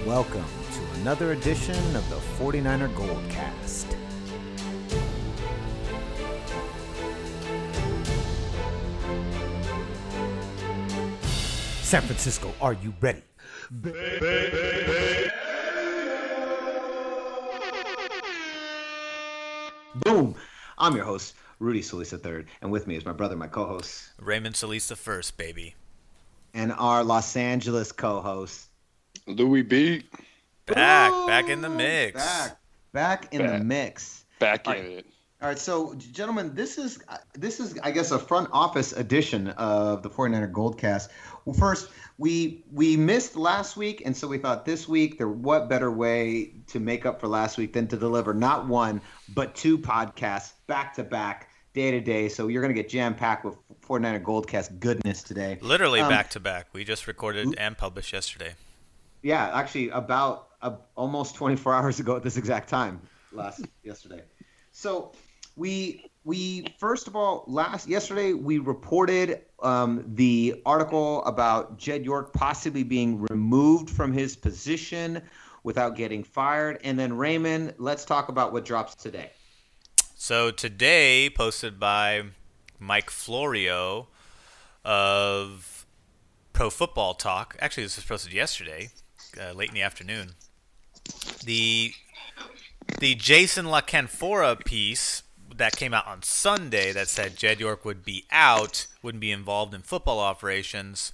Welcome to another edition of the 49er GoldCast. San Francisco, are you ready? Boom! I'm your host, Rudy Solis III, and with me is my brother, my co-host, Raymond Solis the First, baby. And our Los Angeles co-host, Lewie B. Back in the mix. Back in the mix. Back in it. All right, so gentlemen, this is I guess a front office edition of the 49er GoldCast. Well, first, we missed last week, and so we thought this week, what better way to make up for last week than to deliver not one, but two podcasts back to back, day to day. So you're going to get jam-packed with 49er GoldCast goodness today. Literally back to back. We just recorded and published yesterday. Yeah, actually about almost 24 hours ago at this exact time yesterday. So we first of all, yesterday we reported the article about Jed York possibly being removed from his position without getting fired. And then Raymond, let's talk about what drops today. So today, posted by Mike Florio of Pro Football Talk. Actually, this was posted yesterday, late in the afternoon. The Jason LaCanfora piece that came out on Sunday that said Jed York would be out, wouldn't be involved in football operations.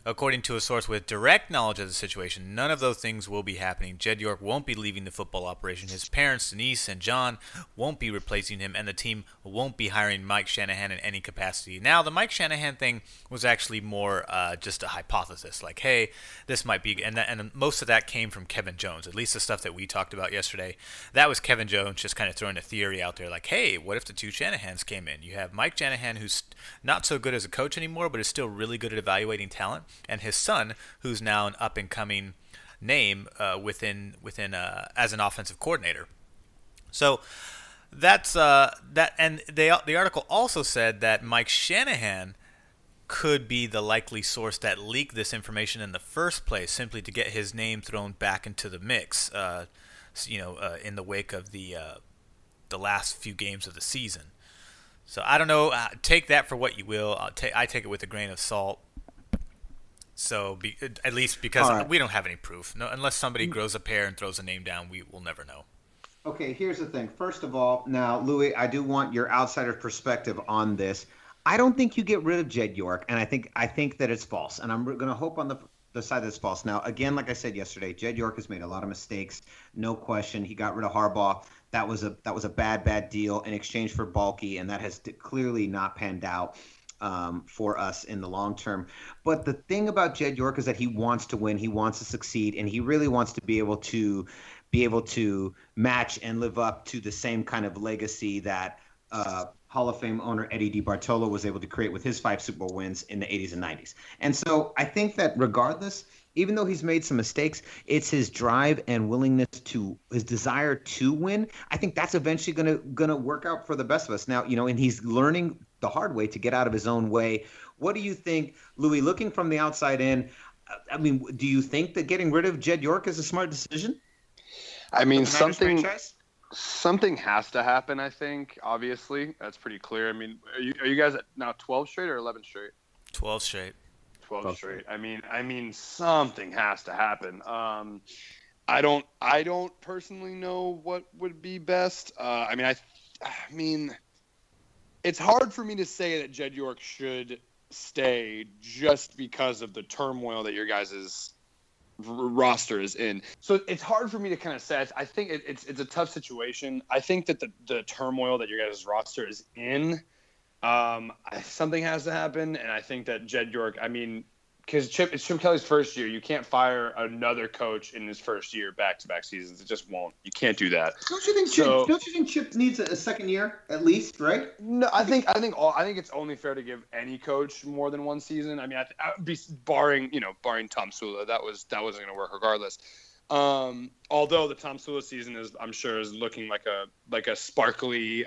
According to a source with direct knowledge of the situation, none of those things will be happening. Jed York won't be leaving the football operation. His parents, Denise and John, won't be replacing him, and the team won't be hiring Mike Shanahan in any capacity. Now, the Mike Shanahan thing was actually more just a hypothesis, like, hey, this might be, and most of that came from Kevin Jones, at least the stuff that we talked about yesterday. That was Kevin Jones just kind of throwing a theory out there, like, hey, what if the two Shanahans came in? You have Mike Shanahan, who's not so good as a coach anymore, but is still really good at evaluating talent, and his son, who's now an up-and-coming name within as an offensive coordinator. So that's that. And the article also said that Mike Shanahan could be the likely source that leaked this information in the first place, simply to get his name thrown back into the mix. In the wake of the last few games of the season. So I don't know. Take that for what you will. I take it with a grain of salt. So at least because we don't have any proof. No, unless somebody grows a pair and throws a name down, we will never know. Okay, here's the thing. First of all, now, Louis, I do want your outsider perspective on this. I don't think you get rid of Jed York, and I think that it's false. And I'm going to hope on the side that it's false. Now, again, like I said yesterday, Jed York has made a lot of mistakes. No question. He got rid of Harbaugh. That was a bad deal in exchange for Balky, and that has clearly not panned out for us in the long term. But the thing about Jed York is that he wants to win, he wants to succeed, and he really wants to be able to match and live up to the same kind of legacy that Hall of Fame owner Eddie DeBartolo was able to create with his 5 Super Bowl wins in the 80s and 90s. And so I think that regardless, even though he's made some mistakes, it's his drive and willingness his desire to win. I think that's eventually gonna work out for the best of us. Now, and he's learning the hard way to get out of his own way. What do you think, Louis, looking from the outside in? I mean, do you think that getting rid of Jed York is a smart decision? I mean, something has to happen, I think. Obviously, that's pretty clear. I mean, are you guys at now 12 straight or 11 straight? 12 straight. 12 straight. I mean, something has to happen. I don't personally know what would be best. I mean, it's hard for me to say that Jed York should stay just because of the turmoil that your guys' roster is in. So it's hard for me to kind of say. I think it's a tough situation. I think that the turmoil that your guys' roster is in, something has to happen, and I think that Jed York, because it's Chip Kelly's first year. You can't fire another coach in his first year back-to-back seasons. It just won't. You can't do that. Don't you think Chip needs a second year at least, right? No, I think it's only fair to give any coach more than one season. I mean, barring Tom Sula, that wasn't going to work regardless. Although the Tom Sula season is looking like a sparkly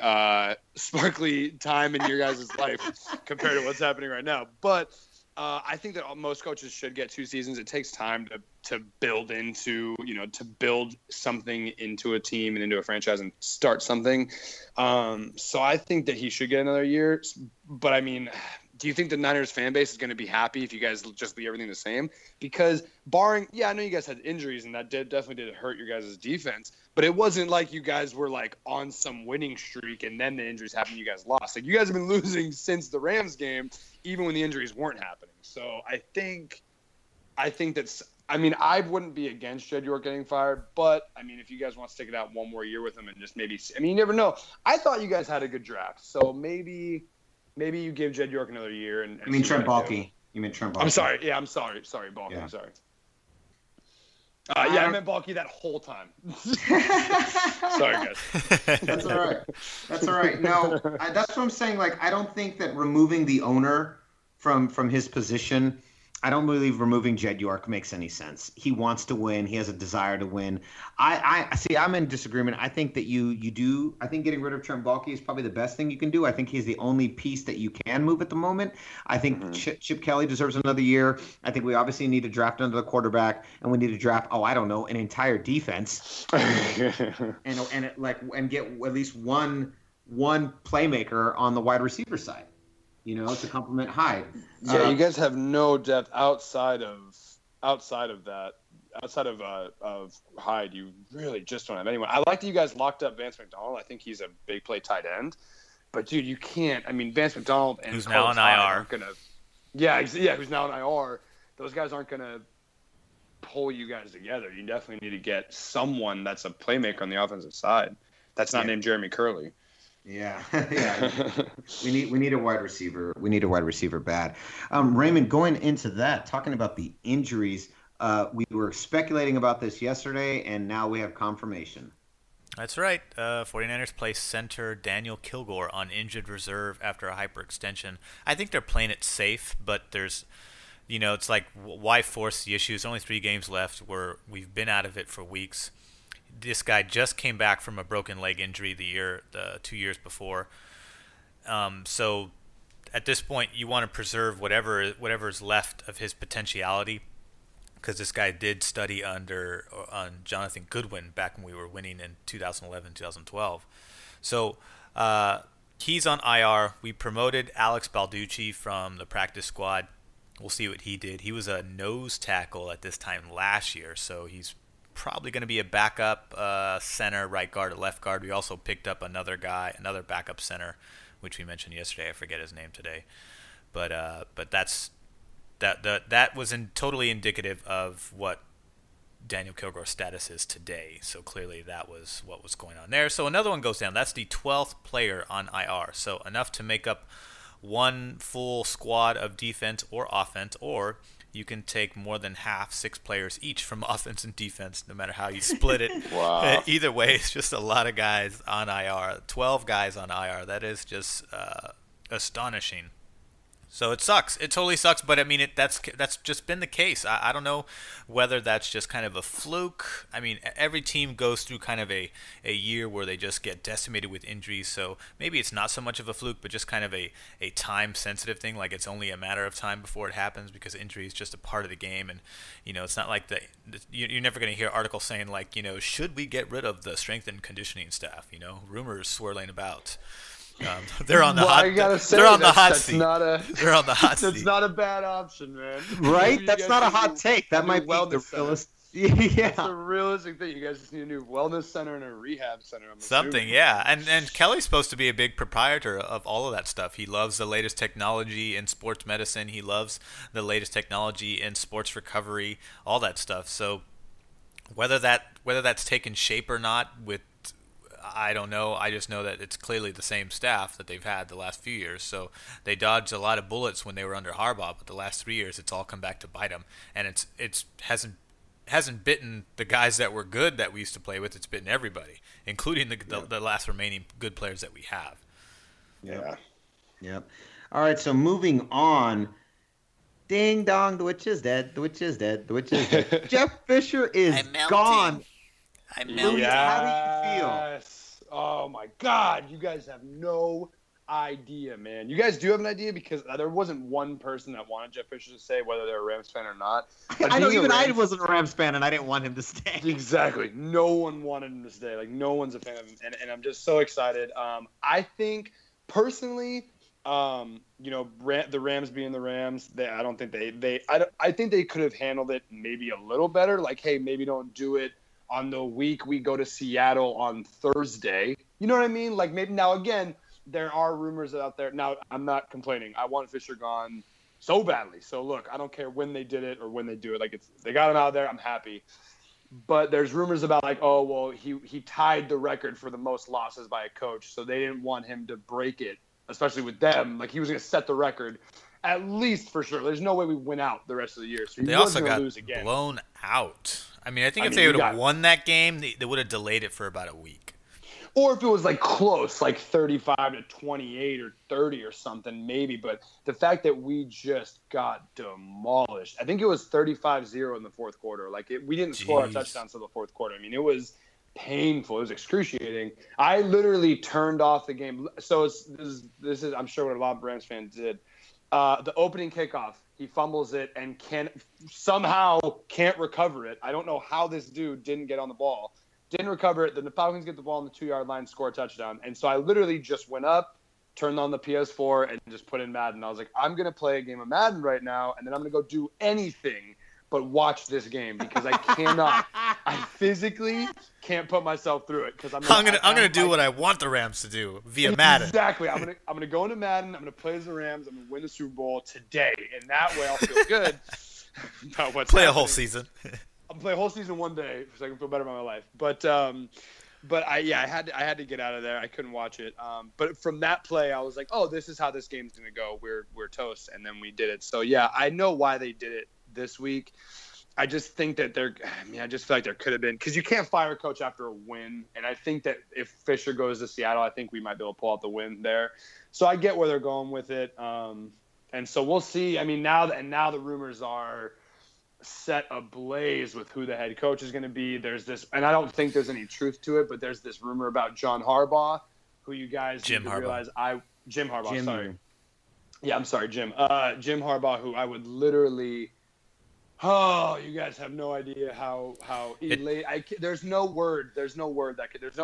time in your guys' life compared to what's happening right now. But I think that most coaches should get 2 seasons. It takes time to build into, to build something into a team and into a franchise and start something. So I think that he should get another year. But I mean, do you think the Niners fan base is going to be happy if you guys just leave everything the same? Because barring, I know you guys had injuries and that definitely did hurt your guys' defense, but it wasn't like you guys were like on some winning streak and then the injuries happened, you guys lost. Like you guys have been losing since the Rams game, even when the injuries weren't happening. So I think that's, I mean, I wouldn't be against Jed York getting fired, but I mean, if you guys want to stick it out one more year with him and just maybe, I mean, you never know. I thought you guys had a good draft, so maybe you give Jed York another year. And I mean Trent Baalke. You mean Trent Baalke? I'm sorry. Yeah, I'm sorry. Sorry, Baalke. Yeah. I'm sorry. I meant Baalke that whole time. Sorry, guys. That's all right. That's all right. No, that's what I'm saying. Like, I don't think that removing the owner from his position, I don't believe removing Jed York makes any sense. He wants to win. He has a desire to win. I see. I'm in disagreement. I think that you do. I think getting rid of Trent Baalke is probably the best thing you can do. I think he's the only piece that you can move at the moment. I think Chip Kelly deserves another year. I think we obviously need to draft another quarterback, and we need to draft. I don't know, an entire defense, and get at least one playmaker on the wide receiver side. To complement Hyde. Yeah, you guys have no depth outside of that. Outside of Hyde, you really just don't have anyone. I like that you guys locked up Vance McDonald. I think he's a big play tight end. But dude, you can't. I mean, Vance McDonald and who's now on IR aren't gonna. Yeah, who's now on IR. Those guys aren't gonna pull you guys together. You definitely need to get someone that's a playmaker on the offensive side. That's not named Jeremy Curley. Yeah. We need a wide receiver. We need a wide receiver bad. Raymond, going into that, talking about the injuries, we were speculating about this yesterday, and now we have confirmation. That's right. 49ers placed center Daniel Kilgore on injured reserve after a hyperextension. I think they're playing it safe, but there's, it's like, why force the issue? There's only 3 games left where we've been out of it for weeks. This guy just came back from a broken leg injury the 2 years before. So at this point, you want to preserve whatever's left of his potentiality, because this guy did study on Jonathan Goodwin back when we were winning in 2011, 2012. So he's on IR. We promoted Alex Balducci from the practice squad. We'll see what he did. He was a nose tackle at this time last year, so he's probably going to be a backup center, right guard or left guard. We also picked up another backup center, which we mentioned yesterday. I forget his name today, but that was totally indicative of what Daniel Kilgore's status is today. So clearly that was what was going on there. So another one goes down. That's the 12th player on IR. So enough to make up one full squad of defense or offense, or you can take more than half, 6 players each from offense and defense, no matter how you split it. Wow. Either way, it's just a lot of guys on IR. 12 guys on IR. That is just astonishing. So it sucks. It totally sucks. But I mean, that's just been the case. I don't know whether that's just kind of a fluke. I mean, every team goes through kind of a year where they just get decimated with injuries. So maybe it's not so much of a fluke, but just kind of a time-sensitive thing. Like it's only a matter of time before it happens, because injury is just a part of the game. And it's not like you're never going to hear articles saying like, should we get rid of the strength and conditioning staff? Rumors swirling about. They're on the hot. They're on the hot seat. They're on the hot seat. That's not a bad option, man. Right? That's not a hot take. That might be the realist. Yeah, that's a realistic thing. You guys just need a new wellness center and a rehab center. Something, yeah. And Kelly's supposed to be a big proprietor of all of that stuff. He loves the latest technology in sports medicine. He loves the latest technology in sports recovery, all that stuff. So whether that's taken shape or not, I don't know. I just know that it's clearly the same staff that they've had the last few years. So they dodged a lot of bullets when they were under Harbaugh, but the last 3 years it's all come back to bite them. And it hasn't bitten the guys that were good that we used to play with. It's bitten everybody, including the last remaining good players that we have. Yeah. Yep. All right. So moving on. Ding dong, the witch is dead. The witch is dead. The witch is dead. Jeff Fisher is gone. I'm melting. How do you feel? Oh my God, you guys have no idea, man. You guys do have an idea? Because there wasn't one person that wanted Jeff Fisher to stay, whether they're a Rams fan or not. I know even I wasn't a Rams fan, and I didn't want him to stay. Exactly. No one wanted him to stay. Like, no one's a fan of him, and I'm just so excited. I think, personally, the Rams being the Rams, I don't think I think they could have handled it maybe a little better. Like, hey, maybe don't do it on the week we go to Seattle on Thursday. You know what I mean? Like, maybe now, again, there are rumors out there. Now, I'm not complaining. I want Fisher gone so badly. So, look, I don't care when they did it or when they do it. Like, they got him out of there. I'm happy. But there's rumors about, like, oh, well, he tied the record for the most losses by a coach, so they didn't want him to break it, especially with them. Like, he was going to set the record, at least for sure. There's no way we win out the rest of the year. So they also got blown out. I mean, I think if they would have won that game, they would have delayed it for about a week. Or if it was, like, close, like 35-28 or 30 or something, maybe. But the fact that we just got demolished. I think it was 35-0 in the fourth quarter. Like, we didn't score a touchdown until the fourth quarter. I mean, it was painful. It was excruciating. I literally turned off the game. So this is I'm sure what a lot of Rams fans did. The opening kickoff, he fumbles it and somehow can't recover it. I don't know how this dude didn't get on the ball. Didn't recover it. Then the Falcons get the ball on the 2-yard line, score a touchdown. And so I literally just went up, turned on the PS4, and just put in Madden. I was like, I'm going to play a game of Madden right now, and then I'm going to go do anything but watch this game because I cannot. I physically can't put myself through it because I'm gonna do what I want the Rams to do via Madden. Exactly. I'm gonna go into Madden. I'm gonna play as the Rams. I'm gonna win the Super Bowl today, and that way I'll feel good about what's play happening. A whole season. I'll play a whole season one day so I can feel better about my life. But I had to get out of there. I couldn't watch it. But from that play, I was like, oh, this is how this game's gonna go. We're toast, and then we did it. So yeah, I know why they did it this week. I just think that I just feel like there could have been, because you can't fire a coach after a win. And I think that if Fisher goes to Seattle, I think we might be able to pull out the win there. So I get where they're going with it. And so we'll see. I mean, now the rumors are set ablaze with who the head coach is going to be. There's this, and I don't think there's any truth to it, but there's this rumor about John Harbaugh, who you guys Jim Harbaugh. realize Jim Harbaugh, sorry. Yeah, I'm sorry, Jim. Jim Harbaugh, who I would literally. Oh, you guys have no idea how elate. There's no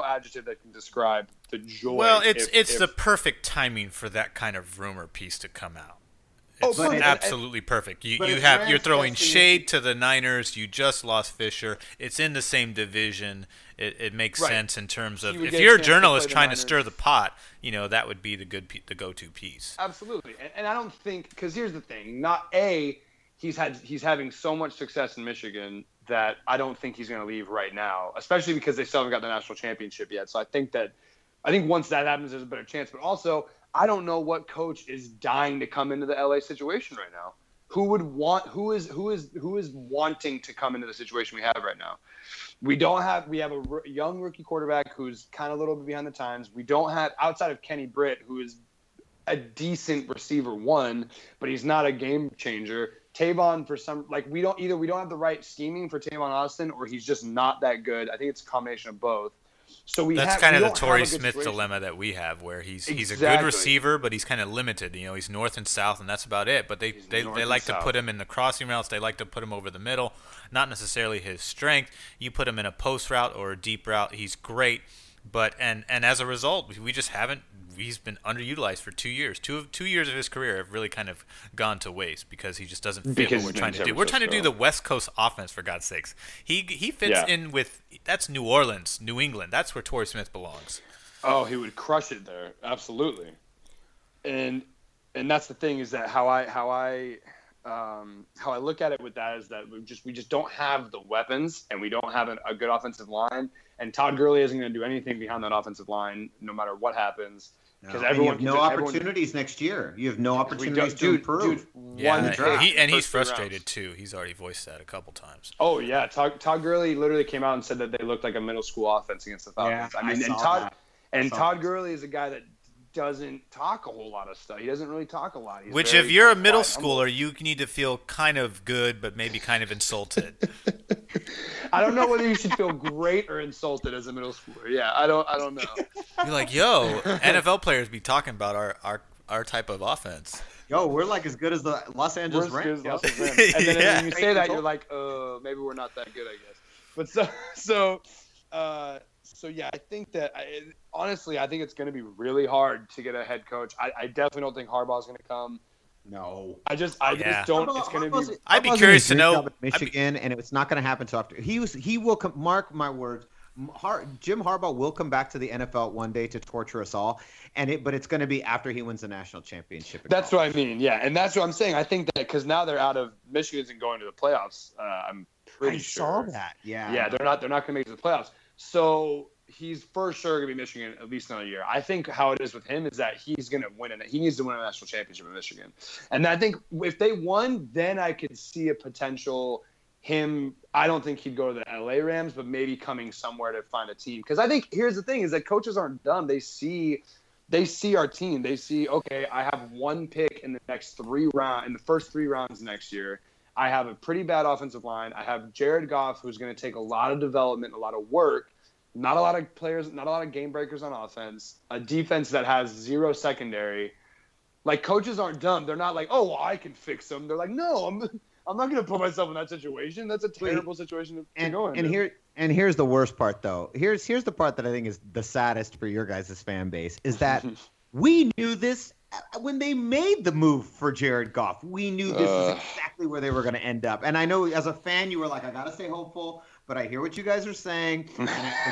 adjective that can describe the joy. Well, it's the perfect timing for that kind of rumor piece to come out. It's absolutely perfect. You're throwing shade to the Niners. You just lost Fisher. It's in the same division. It makes sense in terms of if you're a journalist trying to stir the pot, that would be the go-to piece. Absolutely, and I don't think, because here's the thing, he's having so much success in Michigan that I don't think he's going to leave right now, especially because they still haven't got the national championship yet. So I think once that happens, there's a better chance. But also, I don't know what coach is dying to come into the LA situation right now. Who is wanting to come into the situation we have right now? We have a young rookie quarterback who's kind of a little bit behind the times. We don't have, outside of Kenny Britt, who is a decent receiver one, but he's not a game changer. Tavon, for some, like, we don't have the right scheming for Tavon Austin, or he's just not that good. I think it's a combination of both. So that's kind of the Torrey Smith dilemma that we have, where he's a good receiver, but he's kind of limited. He's north and south, and that's about it. But they like to put him in the crossing routes. They like to put him over the middle. Not necessarily his strength. You put him in a post route or a deep route, he's great. But and as a result, we just haven't. He's been underutilized for 2 years. Two years of his career have really kind of gone to waste because he just doesn't fit what we're trying to do. We're trying to do the West Coast offense, for God's sakes. He fits in with, that's New Orleans, New England. That's where Torrey Smith belongs. Oh, he would crush it there, absolutely. And that's the thing, is that how I look at it with that is that we just don't have the weapons, and we don't have a good offensive line. And Todd Gurley isn't going to do anything behind that offensive line, no matter what happens. Because everyone you have no opportunities next year. You have no opportunities to improve. He's frustrated too. He's already voiced that a couple times. Oh yeah, Todd Gurley literally came out and said that they looked like a middle school offense against the Falcons. Yeah, Todd Gurley is a guy that doesn't talk a whole lot of stuff. He doesn't really talk a lot. Which, if you're a middle schooler, you need to feel kind of good, but maybe kind of insulted. I don't know whether you should feel great or insulted as a middle schooler. Yeah, I don't know. You're like, yo, NFL players be talking about our type of offense. Yo, we're like as good as the Los Angeles Rams. And then Yeah. when you say that, you're like, maybe we're not that good, I guess. But so yeah, I think that honestly, I think it's going to be really hard to get a head coach. I definitely don't think Harbaugh's going to come. No, I just don't. It's going to be. I'd be curious to know. Michigan, and it's not going to happen until after he will come. Mark my words. Jim Harbaugh will come back to the NFL one day to torture us all, but it's going to be after he wins the national championship. That's what I mean, yeah, and that's what I'm saying. I think that because now they're out of Michigan and going to the playoffs. I'm pretty sure. I saw that. Yeah. Yeah, they're not going to make it to the playoffs. So he's for sure going to be Michigan at least another year. I think how it is with him is that he's going to win it. He needs to win a national championship in Michigan, and I think if they won, then I could see a potential. I don't think he'd go to the LA Rams, but maybe coming somewhere to find a team. Because I think here's the thing is that coaches aren't dumb. They see our team. They see, okay, I have one pick in the first 3 rounds next year. I have a pretty bad offensive line. I have Jared Goff, who's going to take a lot of development, a lot of work, not a lot of players, not a lot of game breakers on offense, a defense that has 0 secondary. Like, coaches aren't dumb. They're not like, oh, well, I can fix them. They're like, no, I'm not going to put myself in that situation. That's a terrible situation to go in. And here's the worst part, though. Here's the part that I think is the saddest for your guys' fan base is that we knew this when they made the move for Jared Goff. We knew this is exactly where they were going to end up. And I know as a fan, you were like, I got to stay hopeful. But I hear what you guys are saying. And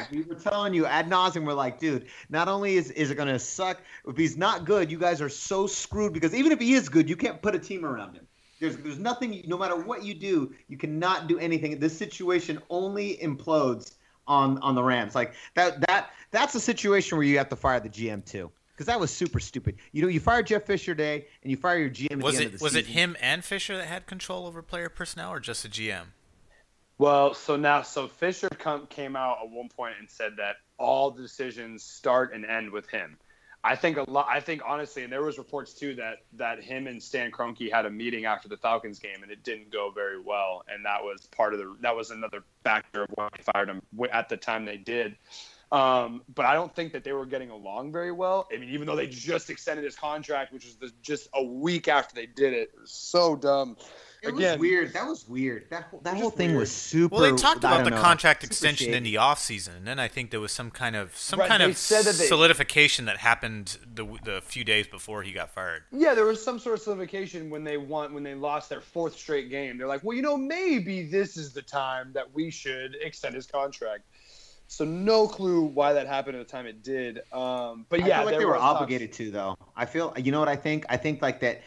we were telling you ad nauseum, we're like, dude, not only is it going to suck, if he's not good, you guys are so screwed. Because even if he is good, you can't put a team around him. There's nothing, no matter what you do, you cannot do anything. This situation only implodes on the Rams. Like that's a situation where you have to fire the GM too. Because that was super stupid. You fire Jeff Fisher today and you fire your GM at the end of the season. Was it him and Fisher that had control over player personnel or just the GM? Well, so Fisher came out at one point and said that all decisions start and end with him. I think honestly, and there was reports too that him and Stan Kroenke had a meeting after the Falcons game and it didn't go very well, and that was another factor of why they fired him at the time they did. But I don't think that they were getting along very well. I mean, even though they just extended his contract, which was just a week after they did it. It was so dumb. It was weird. That was weird. That whole thing was super. Well, they talked about the contract extension in the offseason, and then I think there was some kind of solidification that happened the few days before he got fired. Yeah, there was some sort of solidification when they lost their 4th straight game. They're like, well, maybe this is the time that we should extend his contract. So no clue why that happened at the time it did. But yeah, I feel like they were obligated to, though. I feel, you know what I think? I think like that.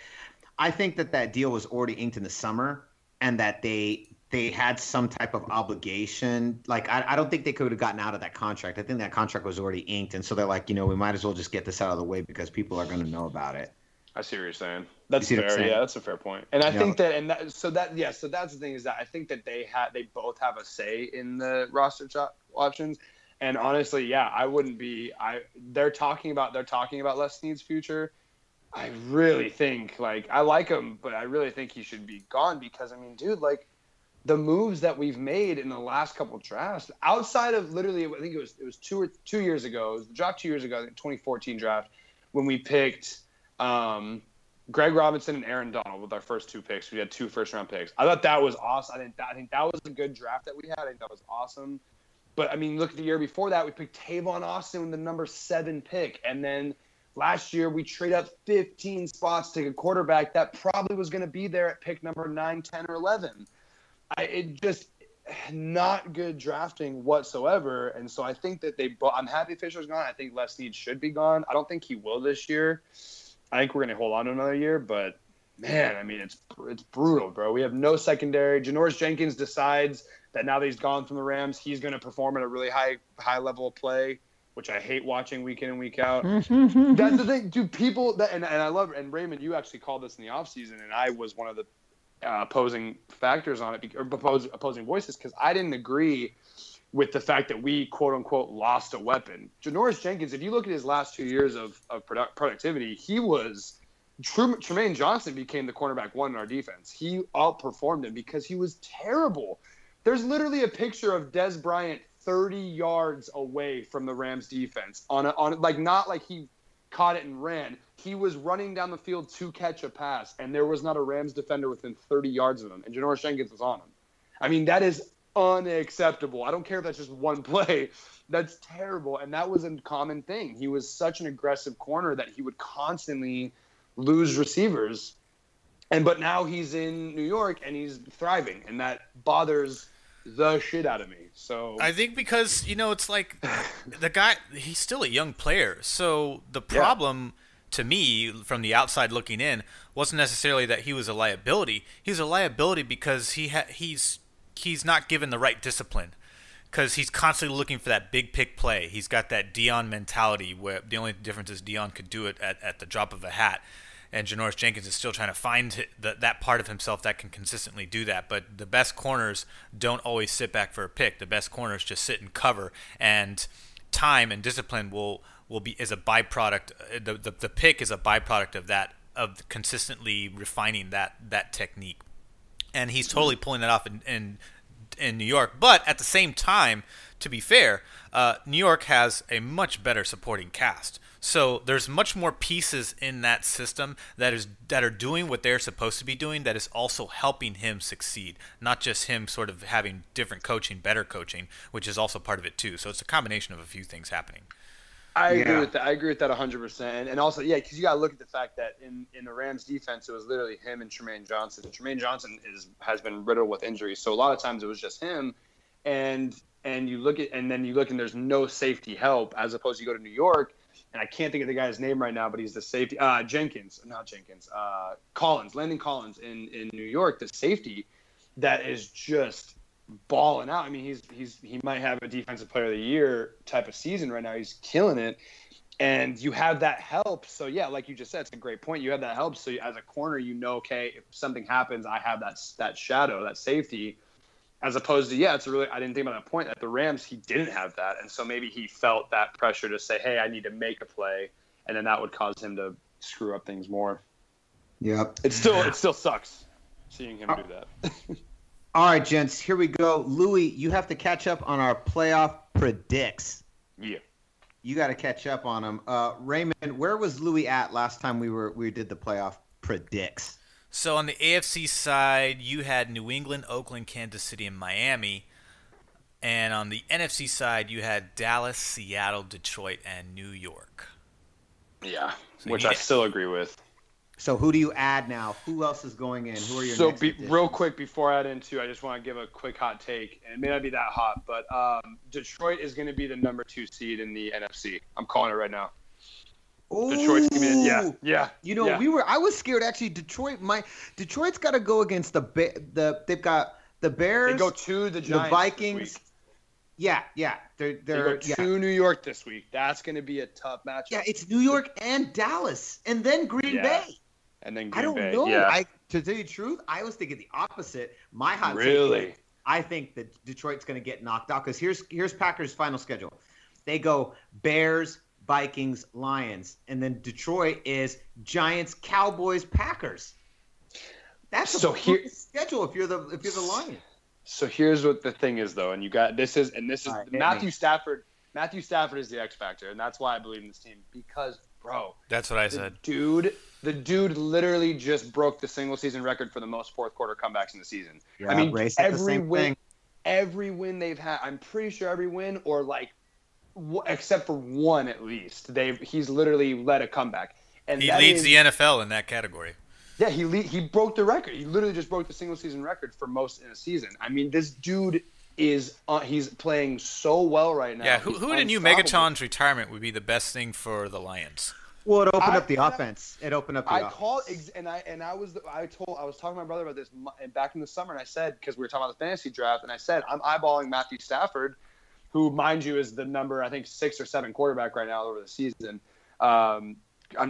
I think that deal was already inked in the summer, and that they had some type of obligation. Like I don't think they could have gotten out of that contract. I think that contract was already inked, and so they're like, we might as well just get this out of the way because people are going to know about it. I see what you're saying. That's fair. Yeah, that's a fair point. And I think that, so that's the thing is that I think that they both have a say in the roster options. And honestly, yeah, I wouldn't be. They're talking about Les Snead's future. I really think, I like him, but I really think he should be gone because, I mean, dude, the moves that we've made in the last couple drafts, outside of literally, I think it was 2 years ago, it was the draft 2 years ago, the 2014 draft, when we picked Greg Robinson and Aaron Donald with our first 2 picks. We had 2 first-round picks. I thought that was awesome. I think that was a good draft that we had. I think that was awesome. But, I mean, look at the year before that, we picked Tavon Austin with the number 7 pick, and then last year, we trade up 15 spots to take a quarterback that probably was going to be there at pick number 9, 10, or 11. It just not good drafting whatsoever. And so I think that I'm happy Fisher's gone. I think Les Snead should be gone. I don't think he will this year. I think we're going to hold on to another year. But, man, I mean, it's brutal, bro. We have no secondary. Janoris Jenkins decides that now that he's gone from the Rams, he's going to perform at a really high level of play, which I hate watching week in and week out. That's the thing, dude. People and I love it. And Raymond, you actually called this in the offseason, and I was one of the opposing factors on it, or opposing voices, because I didn't agree with the fact that we quote unquote lost a weapon. Janoris Jenkins, if you look at his last 2 years of productivity, he was Tremaine Johnson became the cornerback 1 in our defense. He outperformed him because he was terrible. There's literally a picture of Des Bryant 30 yards away from the Rams defense on like not like he caught it and ran. He was running down the field to catch a pass, and there was not a Rams defender within 30 yards of him, and Janoris Jenkins was on him. I mean, that is unacceptable. I don't care if that's just one play. That's terrible, and that was a common thing. He was such an aggressive corner that he would constantly lose receivers. But now he's in New York, and he's thriving, and that bothers the shit out of me. So I think because, it's like the guy, he's still a young player. So the problem to me from the outside looking in wasn't necessarily that he was a liability. He was a liability because he's not given the right discipline, because he's constantly looking for that big pick play. He's got that Dion mentality where the only difference is Dion could do it at the drop of a hat. And Janoris Jenkins is still trying to find that part of himself that can consistently do that. But the best corners don't always sit back for a pick. The best corners just sit and cover. And time and discipline is a byproduct. The pick is a byproduct of that, of consistently refining that technique. And he's totally pulling that off in New York. But at the same time, to be fair, New York has a much better supporting cast. So there's much more pieces in that system that are doing what they're supposed to be doing, that is also helping him succeed, not just him sort of having different coaching, better coaching, which is also part of it too. So it's a combination of a few things happening. I agree with that. I agree with that 100%. And also, because you got to look at the fact that in the Rams defense, it was literally him and Tremaine Johnson. And Tremaine Johnson has been riddled with injuries. So a lot of times it was just him. And you look and there's no safety help, as opposed to you go to New York. And I can't think of the guy's name right now, but he's the safety. Collins, Landon Collins in New York, the safety that is just balling out. I mean, he might have a defensive player of the year type of season right now. He's killing it. And you have that help. So like you just said, it's a great point. You have that help. So as a corner, okay, if something happens, I have that shadow, that safety. As opposed to, I didn't think about that point. At the Rams, he didn't have that. And so maybe he felt that pressure to say, hey, I need to make a play. And then that would cause him to screw up things more. Yep. It still sucks seeing him do that. All right, gents, here we go. Louie, you have to catch up on our playoff predicts. Yeah. You got to catch up on them. Raymond, where was Louie at last time we did the playoff predicts? So on the AFC side, you had New England, Oakland, Kansas City, and Miami. And on the NFC side, you had Dallas, Seattle, Detroit, and New York. Yeah, so which I still agree with. So who do you add now? Who else is going in? Who are your next additions? Real quick before I add into, I just want to give a quick hot take. And it may not be that hot, but Detroit is going to be the number 2 seed in the NFC. I'm calling it right now. Ooh. Detroit's gonna be yeah. I was scared actually. Detroit's got to go against they've got the Bears. They go to the Giants, the Vikings. Yeah. They go to New York this week. That's gonna be a tough matchup. Yeah, it's New York and Dallas, and then Green Bay. And then I don't know. Yeah. To tell you the truth, I was thinking the opposite. My hot take, I think that Detroit's gonna get knocked out because here's Packers' final schedule. They go Bears, Vikings, Lions, and then Detroit is Giants, Cowboys, Packers. That's a schedule if you're the Lions. So here's what the thing is though, and this is right, Matthew Stafford. Matthew Stafford is the X factor, and that's why I believe in this team because, bro, that's what I said. The dude literally just broke the single season record for the most fourth quarter comebacks in the season. Yeah, I mean, every win they've had, I'm pretty sure every win or like. Except for one at least, he's literally led a comeback, and he leads the NFL in that category. Yeah, he broke the record. He literally just broke the single season record for most in a season. I mean, this dude is he's playing so well right now. Yeah, who in you Megatron's retirement would be the best thing for the Lions? Well, it opened up the offense. It opened up the offense. I was talking to my brother about this back in the summer, and I said because we were talking about the fantasy draft, and I said I'm eyeballing Matthew Stafford, who, mind you, is the number, I think, 6 or 7 quarterback right now over the season. I'm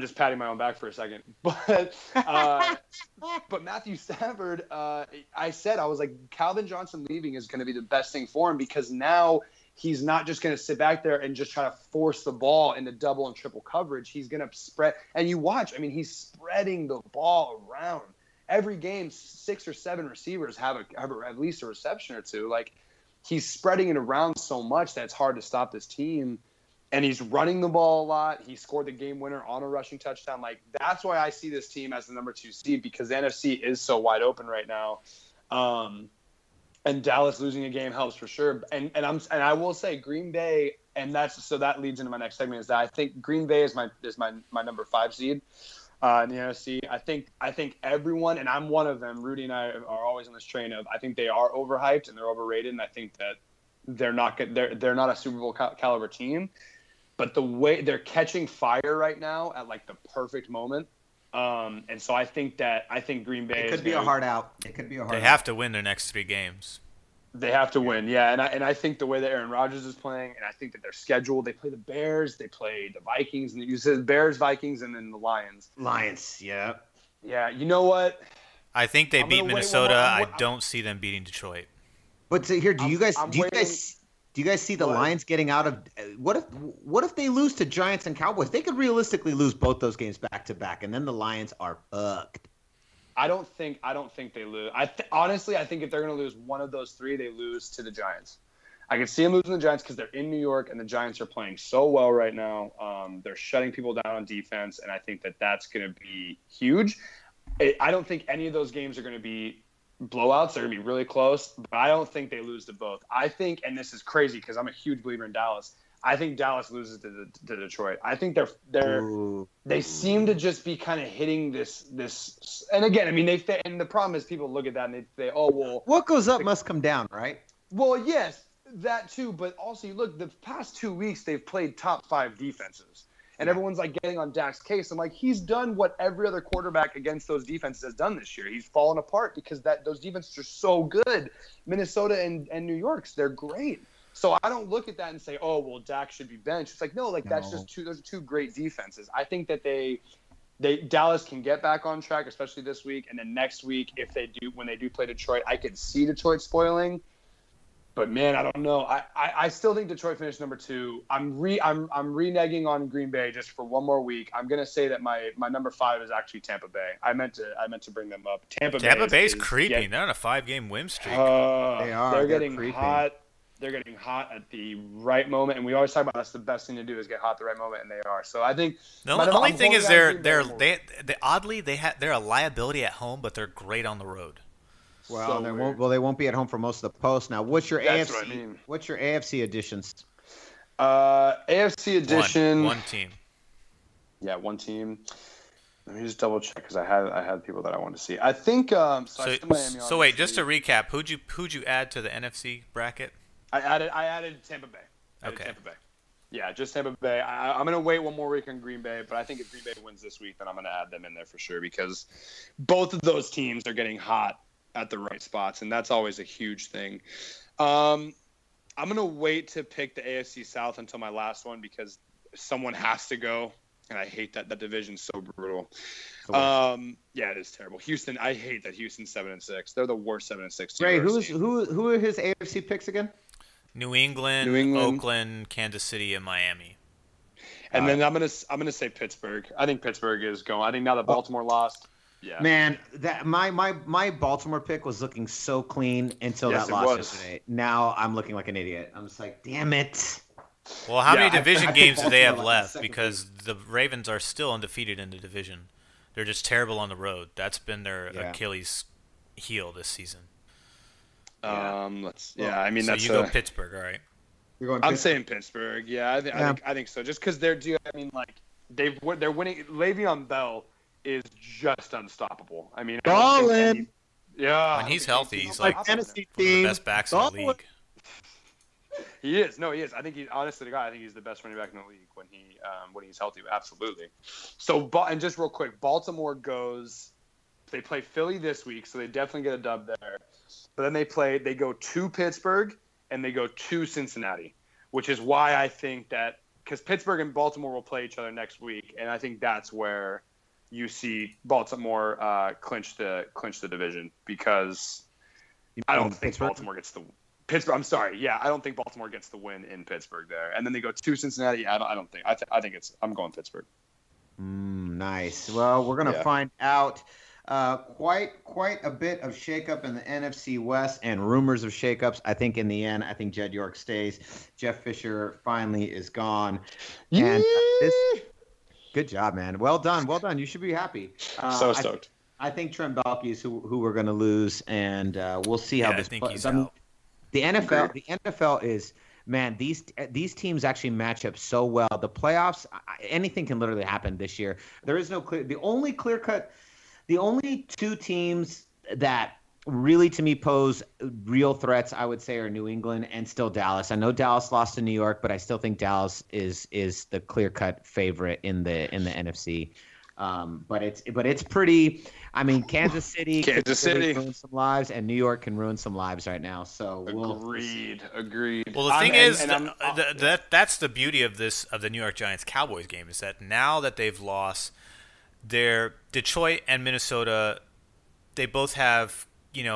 just patting my own back for a second. But Matthew Stafford, I was like, Calvin Johnson leaving is going to be the best thing for him because now he's not just going to sit back there and just try to force the ball into double and triple coverage. He's going to spread. And you watch, I mean, he's spreading the ball around. every game 6 or 7 receivers have at least a reception or two. Like, he's spreading it around so much that it's hard to stop this team. And he's running the ball a lot. He scored the game winner on a rushing touchdown. Like, that's why I see this team as the number 2 seed, because the NFC is so wide open right now. And Dallas losing a game helps for sure. And I will say Green Bay, and that leads into my next segment, is that I think Green Bay is my number 5 seed in the NFC. I think everyone, and I'm one of them, Rudy and I are always on this train of, I think they are overhyped and they're overrated, and I think that they're not a Super Bowl caliber team. But the way they're catching fire right now at like the perfect moment. And so I think Green Bay could be a hard out. It could be a hard out. They have to win their next 3 games. They have to win, yeah. And I think the way that Aaron Rodgers is playing, and I think that their schedule, they play the Bears, they play the Vikings, and you said Bears, Vikings, and then the Lions. Lions, yeah. Yeah, you know what? I think they beat Minnesota. I don't see them beating Detroit. But so here, do you guys see the Lions getting out of? What if they lose to Giants and Cowboys? They could realistically lose both those games back to back, and then the Lions are fucked. I don't think they lose. Honestly, I think if they're going to lose one of those 3, they lose to the Giants. I can see them losing to the Giants because they're in New York, and the Giants are playing so well right now. They're shutting people down on defense, and I think that that's going to be huge. I don't think any of those games are going to be blowouts. They're going to be really close, but I don't think they lose to both. I think, and this is crazy because I'm a huge believer in Dallas, I think Dallas loses to Detroit. I think they seem to just be kind of hitting this. And again, I mean, and the problem is people look at that and they say, oh, well. What goes up must come down, right? Well, yes, that too. But also, you look, the past 2 weeks, they've played top 5 defenses. And everyone's like getting on Dak's case. I'm like, he's done what every other quarterback against those defenses has done this year. He's fallen apart because those defenses are so good. Minnesota and New York's, they're great. So I don't look at that and say, oh, well, Dak should be benched. It's like, no, that's just those are 2 great defenses. I think that Dallas can get back on track, especially this week. And then next week, when they do play Detroit, I could see Detroit spoiling. But man, I don't know. I still think Detroit finished number 2. I'm reneging on Green Bay just for one more week. I'm gonna say that my number 5 is actually Tampa Bay. I meant to bring them up. Tampa Bay's creeping. They're on a 5-game win streak. They are. They're getting hot. They're getting hot at the right moment, and we always talk about that's the best thing to do is get hot at the right moment, and they are. So I think the only thing is they're oddly they're a liability at home, but they're great on the road. Well, they won't be at home for most of the post. Now, what's your AFC? What's your AFC additions? AFC edition. One team. Yeah, one team. Let me just double check because I had people that I wanted to see. I think. So wait, just to recap, who'd you add to the NFC bracket? I added Tampa Bay. Okay. Tampa Bay. Yeah, just Tampa Bay. I'm going to wait one more week on Green Bay, but I think if Green Bay wins this week, then I'm going to add them in there for sure because both of those teams are getting hot at the right spots, and that's always a huge thing. I'm going to wait to pick the AFC South until my last one because someone has to go, and I hate that division's so brutal. Yeah, it is terrible. Houston, I hate that Houston's 7-6. They're the worst 7-6 team. Ray, who are his AFC picks again? New England, Oakland, Kansas City, and Miami. And then I'm gonna say Pittsburgh. I think Pittsburgh is going. I think now that Baltimore lost. Yeah. Man, that my Baltimore pick was looking so clean until that loss yesterday. Now I'm looking like an idiot. I'm just like, damn it. Well, how many division games do they have left? Because the Ravens are still undefeated in the division. They're just terrible on the road. That's been their Achilles heel this season. I mean, so you go Pittsburgh, all right? I'm saying Pittsburgh. Yeah, I think so. Just because they're winning. Le'Veon Bell is just unstoppable. I mean, Ballin'. Yeah. When he's healthy, he's like one of the best backs in the league. He is. No, he is. I think honestly to God, I think he's the best running back in the league when he's healthy. Absolutely. So, and just real quick, Baltimore goes. They play Philly this week, so they definitely get a dub there. But then they go to Pittsburgh and they go to Cincinnati, which is why I think that because Pittsburgh and Baltimore will play each other next week, and I think that's where you see Baltimore clinch the division because I don't think Baltimore gets the Pittsburgh. I'm sorry, yeah, I don't think Baltimore gets the win in Pittsburgh there, and then they go to Cincinnati. I don't think. I think I'm going Pittsburgh. Nice. Well, we're gonna find out Quite a bit of shakeup in the NFC West and rumors of shakeups. I think in the end, I think Jed York stays. Jeff Fisher finally is gone. And this good job, man. Well done. Well done. You should be happy. So stoked. I think Trent Baalke is who we're going to lose, and we'll see how this. I think he's out. The NFL is, man. These teams actually match up so well. The playoffs, anything can literally happen this year. There is no clear. The only two teams that really to me pose real threats, I would say, are New England and still Dallas. I know Dallas lost to New York, but I still think Dallas is the clear-cut favorite in the NFC. But it's pretty. I mean, Kansas City can ruin some lives, and New York can ruin some lives right now. So agreed. Well, the thing is, that's the beauty of the New York Giants Cowboys game is that now that they've lost, their Detroit and Minnesota, they both have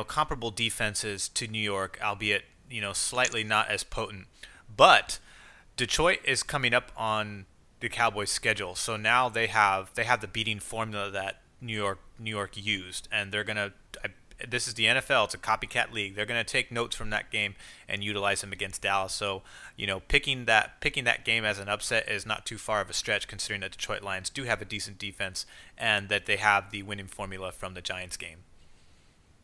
comparable defenses to New York, albeit slightly not as potent. But Detroit is coming up on the Cowboys' schedule, so now they have the beating formula that New York used, and they're gonna. This is the NFL; it's a copycat league. They're gonna take notes from that game and utilize them against Dallas. So picking that game as an upset is not too far of a stretch, considering that Detroit Lions do have a decent defense and that they have the winning formula from the Giants game.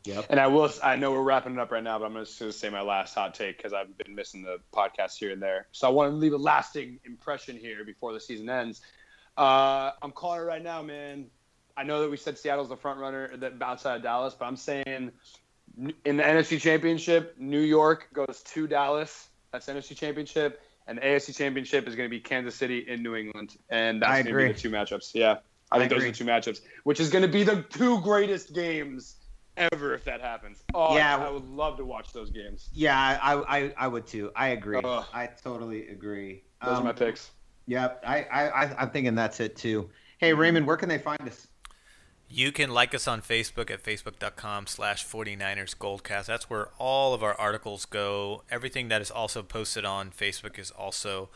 Yep. And I know we're wrapping it up right now, but I'm just going to say my last hot take because I've been missing the podcast here and there. So I want to leave a lasting impression here before the season ends. I'm calling it right now, man. I know that we said Seattle's the front runner outside of Dallas, but I'm saying in the NFC Championship, New York goes to Dallas. That's NFC Championship. And the AFC Championship is going to be Kansas City in New England. And that's going to be the two matchups. Yeah, I think those are the two matchups, which is going to be the two greatest games ever if that happens. Oh, yeah, I would love to watch those games. Yeah, I would too. I agree. I totally agree. Those are my picks. Yep, I'm thinking that's it too. Hey, Raymond, where can they find us? You can like us on Facebook at facebook.com/49ers GoldCast. That's where all of our articles go. Everything that is also posted on Facebook is also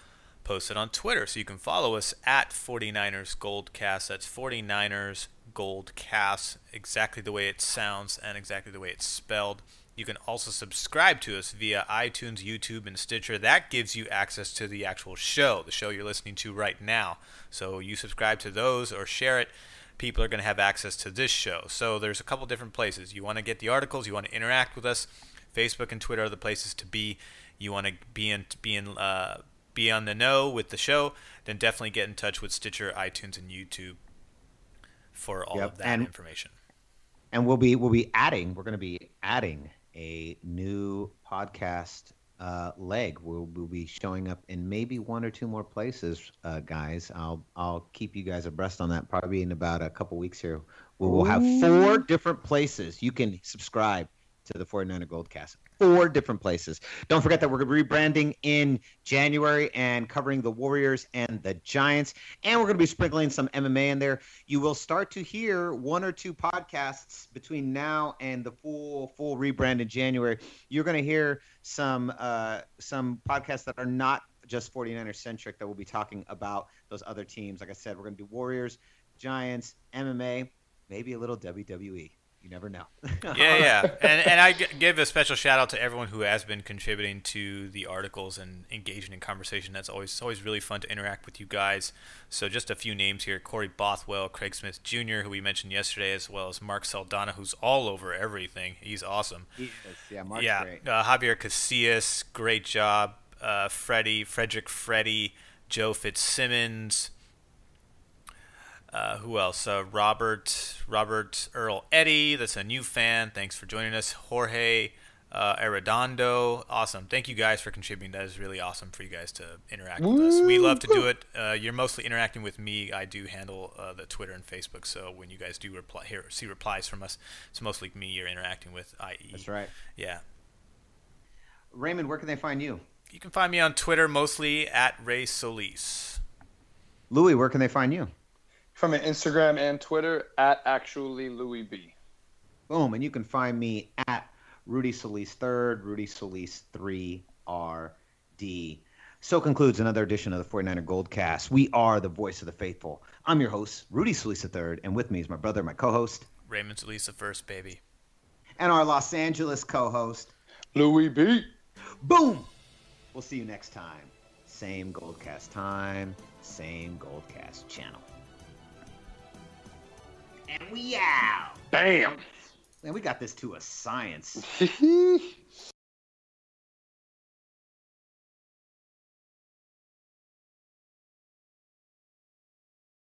posted on Twitter. So you can follow us at 49ers GoldCast. That's 49ers GoldCast, exactly the way it sounds and exactly the way it's spelled. You can also subscribe to us via iTunes, YouTube, and Stitcher. That gives you access to the actual show, the show you're listening to right now. So you subscribe to those or share it, people are going to have access to this show. So there's a couple different places. You want to get the articles, you want to interact with us. Facebook and Twitter are the places to be. You want to be on the know with the show, then definitely get in touch with Stitcher, iTunes, and YouTube for all of that information. And we're going to be adding a new podcast leg. We'll be showing up in maybe one or two more places, guys. I'll keep you guys abreast on that probably in about a couple weeks here. We'll have 4 different places you can subscribe to the 49er GoldCast. 4 different places. Don't forget that we're rebranding in January and covering the Warriors and the Giants. And we're going to be sprinkling some MMA in there. You will start to hear 1 or 2 podcasts between now and the full rebrand in January. You're going to hear some podcasts that are not just 49ers centric that will be talking about those other teams. Like I said, we're going to do Warriors, Giants, MMA, maybe a little WWE. You never know. Yeah. And I give a special shout out to everyone who has been contributing to the articles and engaging in conversation. That's always really fun to interact with you guys. So just a few names here: Corey Bothwell, Craig Smith Jr., who we mentioned yesterday, as well as Mark Saldana, who's all over everything. He's awesome. He is. Yeah, Mark's great. Javier Casillas, great job. Frederick Freddy, Joe Fitzsimmons. Who else? Robert Earl Eddy. That's a new fan. Thanks for joining us. Jorge Arredondo. Awesome. Thank you guys for contributing. That is really awesome for you guys to interact with us. We love to do it. You're mostly interacting with me. I do handle the Twitter and Facebook. So when you guys do see replies from us, it's mostly me you're interacting with, i.e. That's right. Yeah. Raymond, where can they find you? You can find me on Twitter, mostly at Ray Solis. Louis, where can they find you? From Instagram and Twitter at actually Lewie B. Boom. And you can find me at Rudy Solis 3rd, Rudy Solis 3RD. So concludes another edition of the 49er GoldCast. We are the voice of the faithful. I'm your host, Rudy Solis 3rd, and with me is my brother, my co-host, Raymond's at least the first, baby. And our Los Angeles co-host, Lewie B. Boom! We'll see you next time. Same GoldCast time, same GoldCast channel. And we out. Bam. Man, we got this to a science.